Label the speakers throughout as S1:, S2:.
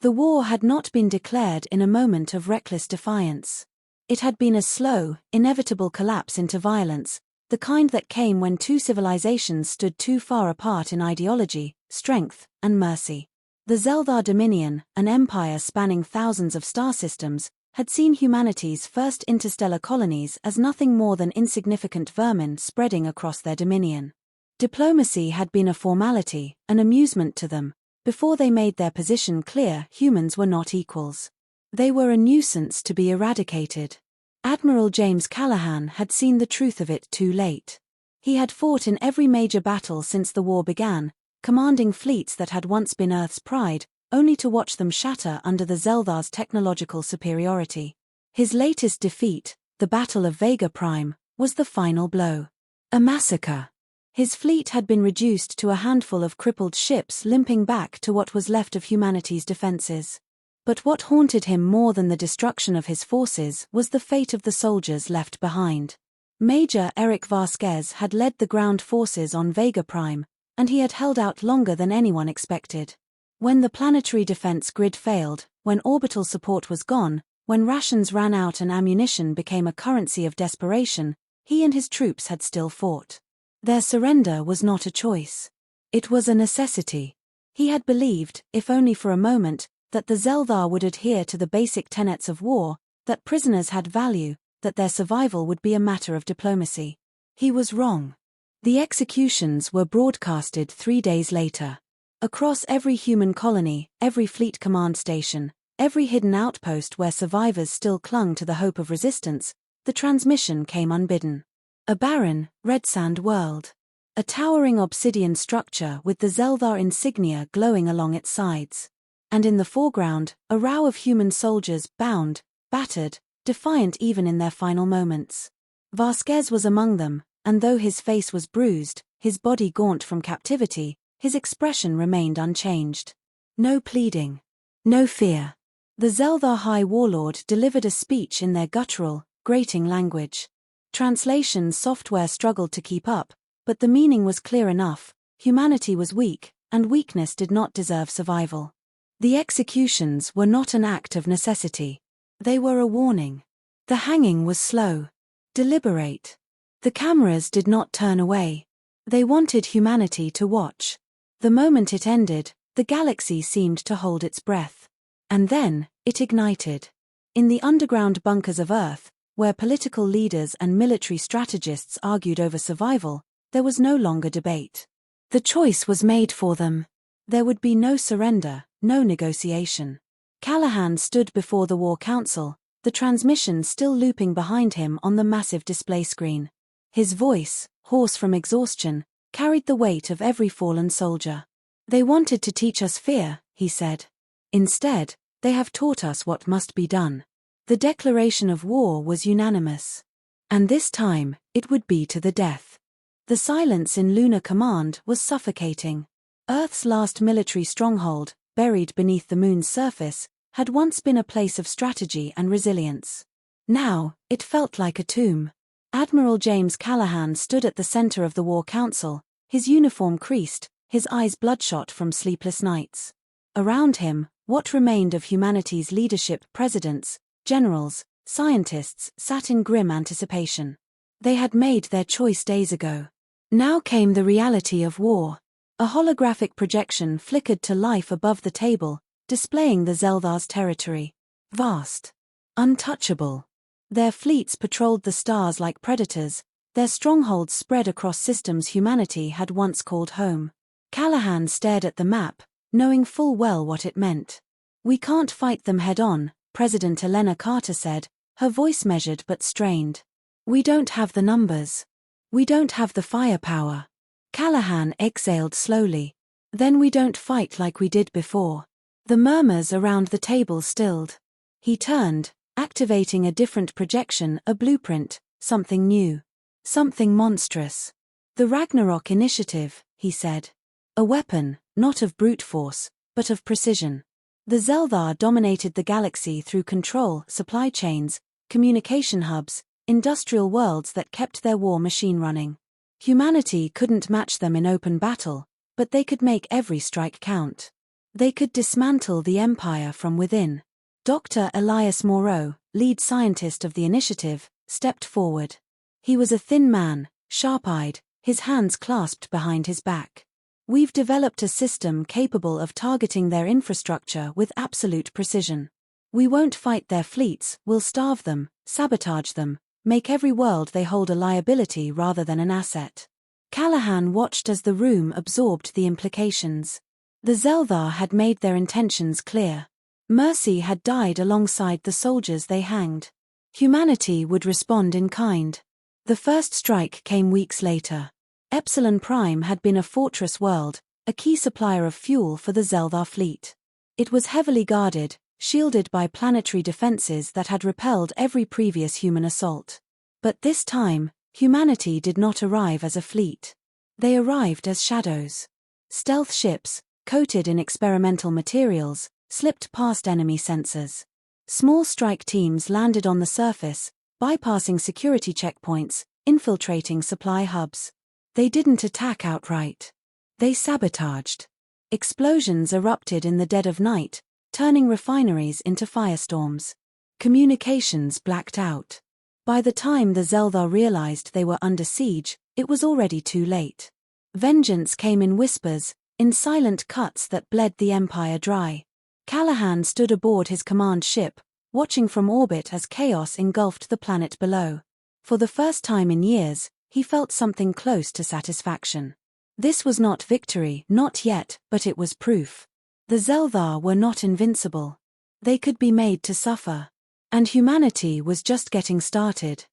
S1: The war had not been declared in a moment of reckless defiance. It had been a slow, inevitable collapse into violence, the kind that came when two civilizations stood too far apart in ideology, strength, and mercy. The Zeldar Dominion, an empire spanning thousands of star systems, had seen humanity's first interstellar colonies as nothing more than insignificant vermin spreading across their dominion. Diplomacy had been a formality, an amusement to them. Before they made their position clear, humans were not equals. They were a nuisance to be eradicated. Admiral James Callaghan had seen the truth of it too late. He had fought in every major battle since the war began, commanding fleets that had once been Earth's pride, only to watch them shatter under the Zeldar's technological superiority. His latest defeat, the Battle of Vega Prime, was the final blow. A massacre. His fleet had been reduced to a handful of crippled ships limping back to what was left of humanity's defenses. But what haunted him more than the destruction of his forces was the fate of the soldiers left behind. Major Eric Vasquez had led the ground forces on Vega Prime, and he had held out longer than anyone expected. When the planetary defense grid failed, when orbital support was gone, when rations ran out and ammunition became a currency of desperation, he and his troops had still fought. Their surrender was not a choice. It was a necessity. He had believed, if only for a moment, that the Zeldar would adhere to the basic tenets of war, that prisoners had value, that their survival would be a matter of diplomacy. He was wrong. The executions were broadcasted 3 days later. Across every human colony, every fleet command station, every hidden outpost where survivors still clung to the hope of resistance, the transmission came unbidden. A barren, red sand world. A towering obsidian structure with the Zeldar insignia glowing along its sides. And in the foreground, a row of human soldiers bound, battered, defiant even in their final moments. Vasquez was among them, and though his face was bruised, his body gaunt from captivity, his expression remained unchanged. No pleading. No fear. The Zeldar High Warlord delivered a speech in their guttural, grating language. Translation software struggled to keep up, but the meaning was clear enough: humanity was weak, and weakness did not deserve survival. The executions were not an act of necessity. They were a warning. The hanging was slow. Deliberate. The cameras did not turn away. They wanted humanity to watch. The moment it ended, the galaxy seemed to hold its breath. And then, it ignited. In the underground bunkers of Earth, where political leaders and military strategists argued over survival, there was no longer debate. The choice was made for them. There would be no surrender, no negotiation. Callaghan stood before the War Council, the transmission still looping behind him on the massive display screen. His voice, hoarse from exhaustion, carried the weight of every fallen soldier. "They wanted to teach us fear," he said. "Instead, they have taught us what must be done." The declaration of war was unanimous. And this time, it would be to the death. The silence in Lunar Command was suffocating. Earth's last military stronghold, buried beneath the moon's surface, had once been a place of strategy and resilience. Now, it felt like a tomb. Admiral James Callaghan stood at the center of the War Council, his uniform creased, his eyes bloodshot from sleepless nights. Around him, what remained of humanity's leadership: presidents, generals, scientists, sat in grim anticipation. They had made their choice days ago. Now came the reality of war. A holographic projection flickered to life above the table, displaying the Zeldar's territory. Vast. Untouchable. Their fleets patrolled the stars like predators, their strongholds spread across systems humanity had once called home. Callaghan stared at the map, knowing full well what it meant. "We can't fight them head-on," President Elena Carter said, her voice measured but strained. "We don't have the numbers. We don't have the firepower." Callaghan exhaled slowly. "Then we don't fight like we did before." The murmurs around the table stilled. He turned, activating a different projection, a blueprint, something new. Something monstrous. "The Ragnarok Initiative," he said. "A weapon, not of brute force, but of precision." The Zeldar dominated the galaxy through control, supply chains, communication hubs, industrial worlds that kept their war machine running. Humanity couldn't match them in open battle, but they could make every strike count. They could dismantle the Empire from within. Dr. Elias Moreau, lead scientist of the initiative, stepped forward. He was a thin man, sharp-eyed, his hands clasped behind his back. "We've developed a system capable of targeting their infrastructure with absolute precision. We won't fight their fleets, we'll starve them, sabotage them, make every world they hold a liability rather than an asset." Callahan watched as the room absorbed the implications. The Zeldar had made their intentions clear. Mercy had died alongside the soldiers they hanged. Humanity would respond in kind. The first strike came weeks later. Epsilon Prime had been a fortress world, a key supplier of fuel for the Zeldar fleet. It was heavily guarded, shielded by planetary defenses that had repelled every previous human assault. But this time, humanity did not arrive as a fleet. They arrived as shadows. Stealth ships, coated in experimental materials, slipped past enemy sensors. Small strike teams landed on the surface, bypassing security checkpoints, infiltrating supply hubs. They didn't attack outright. They sabotaged. Explosions erupted in the dead of night, turning refineries into firestorms. Communications blacked out. By the time the Zeldar realized they were under siege, it was already too late. Vengeance came in whispers, in silent cuts that bled the Empire dry. Callahan stood aboard his command ship, watching from orbit as chaos engulfed the planet below. For the first time in years, he felt something close to satisfaction. This was not victory, not yet, but it was proof. The Zeldar were not invincible. They could be made to suffer. And humanity was just getting started.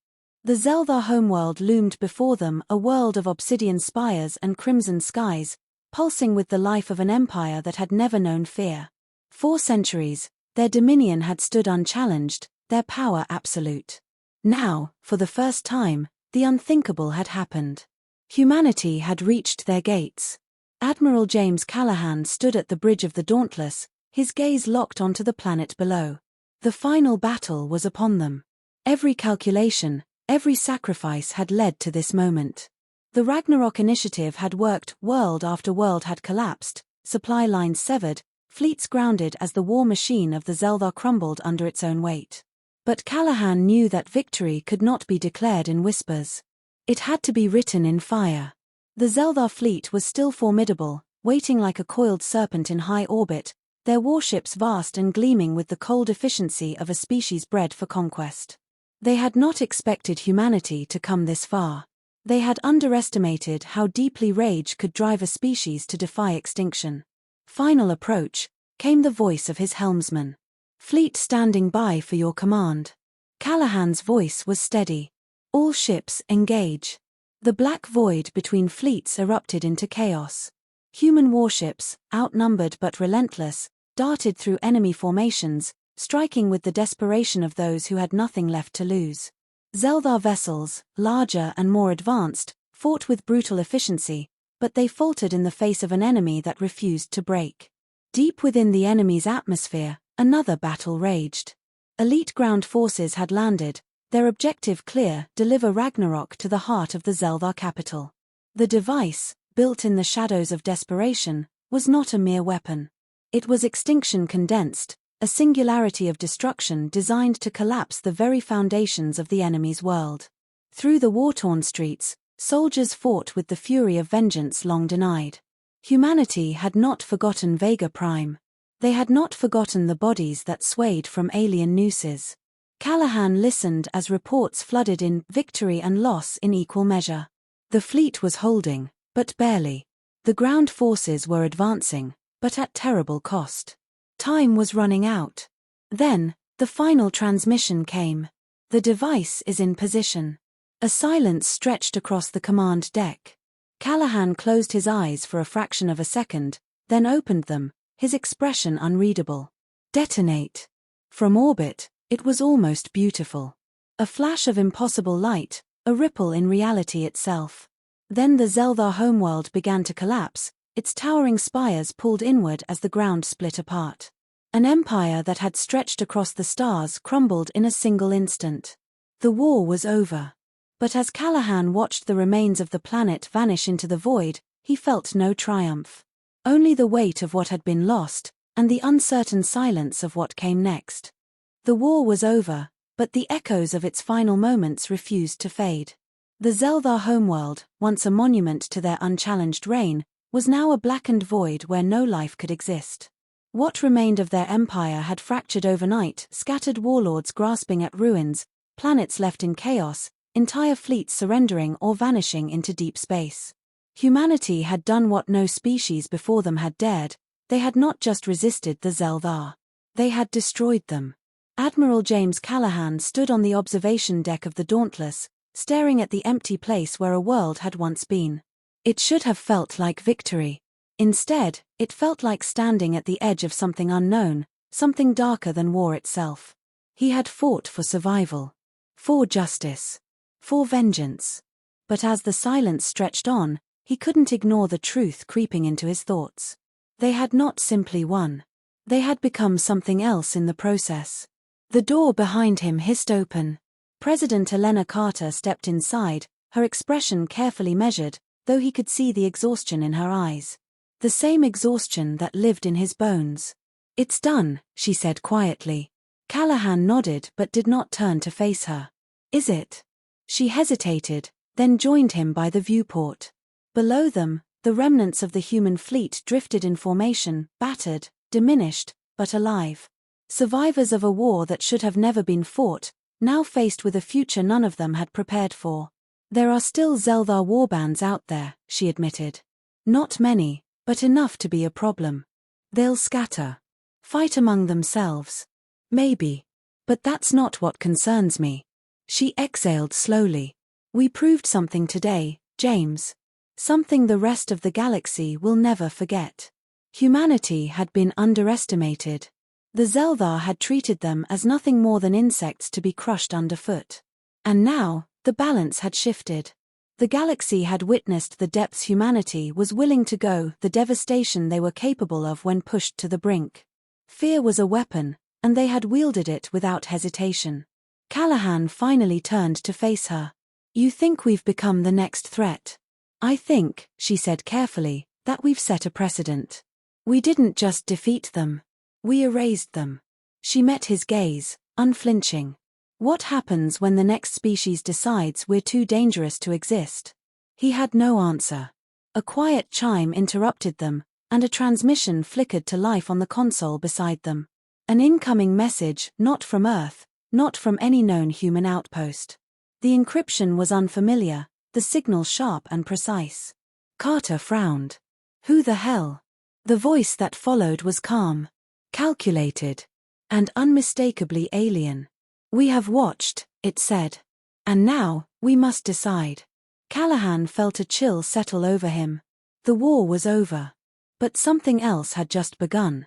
S1: The Zeldar homeworld loomed before them, a world of obsidian spires and crimson skies, pulsing with the life of an empire that had never known fear. 4 centuries, their dominion had stood unchallenged, their power absolute. Now, for the first time, the unthinkable had happened. Humanity had reached their gates. Admiral James Callahan stood at the bridge of the Dauntless, his gaze locked onto the planet below. The final battle was upon them. Every calculation, every sacrifice had led to this moment. The Ragnarok initiative had worked, world after world had collapsed, supply lines severed, fleets grounded as the war machine of the Zeldar crumbled under its own weight. But Callahan knew that victory could not be declared in whispers. It had to be written in fire. The Zeldar fleet was still formidable, waiting like a coiled serpent in high orbit, their warships vast and gleaming with the cold efficiency of a species bred for conquest. They had not expected humanity to come this far. They had underestimated how deeply rage could drive a species to defy extinction. Final approach, came the voice of his helmsman. "Fleet standing by for your command." Callahan's voice was steady. "All ships, engage." The black void between fleets erupted into chaos. Human warships, outnumbered but relentless, darted through enemy formations, striking with the desperation of those who had nothing left to lose. Zeldar vessels, larger and more advanced, fought with brutal efficiency, but they faltered in the face of an enemy that refused to break. Deep within the enemy's atmosphere, another battle raged. Elite ground forces had landed, their objective clear: deliver Ragnarok to the heart of the Zeldar capital. The device, built in the shadows of desperation, was not a mere weapon. It was extinction condensed, a singularity of destruction designed to collapse the very foundations of the enemy's world. Through the war-torn streets, soldiers fought with the fury of vengeance long denied. Humanity had not forgotten Vega Prime. They had not forgotten the bodies that swayed from alien nooses. Callahan listened as reports flooded in, victory and loss in equal measure. The fleet was holding, but barely. The ground forces were advancing, but at terrible cost. Time was running out. Then, the final transmission came. "The device is in position." A silence stretched across the command deck. Callahan closed his eyes for a fraction of a second, then opened them, his expression unreadable. "Detonate." From orbit, it was almost beautiful. A flash of impossible light, a ripple in reality itself. Then the Zeldar homeworld began to collapse, its towering spires pulled inward as the ground split apart. An empire that had stretched across the stars crumbled in a single instant. The war was over. But as Callahan watched the remains of the planet vanish into the void, he felt no triumph. Only the weight of what had been lost, and the uncertain silence of what came next. The war was over, but the echoes of its final moments refused to fade. The Zeldar homeworld, once a monument to their unchallenged reign, was now a blackened void where no life could exist. What remained of their empire had fractured overnight, scattered warlords grasping at ruins, planets left in chaos, entire fleets surrendering or vanishing into deep space. Humanity had done what no species before them had dared. They had not just resisted the Zeldar. They had destroyed them. Admiral James Callaghan stood on the observation deck of the Dauntless, staring at the empty place where a world had once been. It should have felt like victory. Instead, it felt like standing at the edge of something unknown, something darker than war itself. He had fought for survival. For justice. For vengeance. But as the silence stretched on, he couldn't ignore the truth creeping into his thoughts. They had not simply won. They had become something else in the process. The door behind him hissed open. President Elena Carter stepped inside, her expression carefully measured, though he could see the exhaustion in her eyes. The same exhaustion that lived in his bones. "It's done," she said quietly. Callaghan nodded but did not turn to face her. "Is it?" She hesitated, then joined him by the viewport. Below them, the remnants of the human fleet drifted in formation, battered, diminished, but alive. Survivors of a war that should have never been fought, now faced with a future none of them had prepared for. "There are still Zeldar warbands out there," she admitted. "Not many, but enough to be a problem. They'll scatter. Fight among themselves. Maybe. But that's not what concerns me." She exhaled slowly. "We proved something today, James. Something the rest of the galaxy will never forget. Humanity had been underestimated. The Zeldar had treated them as nothing more than insects to be crushed underfoot. And now, the balance had shifted. The galaxy had witnessed the depths humanity was willing to go, the devastation they were capable of when pushed to the brink. Fear was a weapon, and they had wielded it without hesitation. Callaghan finally turned to face her. "You think we've become the next threat?" "I think," she said carefully, "that we've set a precedent. We didn't just defeat them. We erased them." She met his gaze, unflinching. "What happens when the next species decides we're too dangerous to exist?" He had no answer. A quiet chime interrupted them, and a transmission flickered to life on the console beside them. An incoming message, not from Earth, not from any known human outpost. The encryption was unfamiliar, the signal sharp and precise. Carter frowned. "Who the hell?" The voice that followed was calm, calculated, and unmistakably alien. "We have watched," it said. "And now, we must decide." Callaghan felt a chill settle over him. The war was over. But something else had just begun.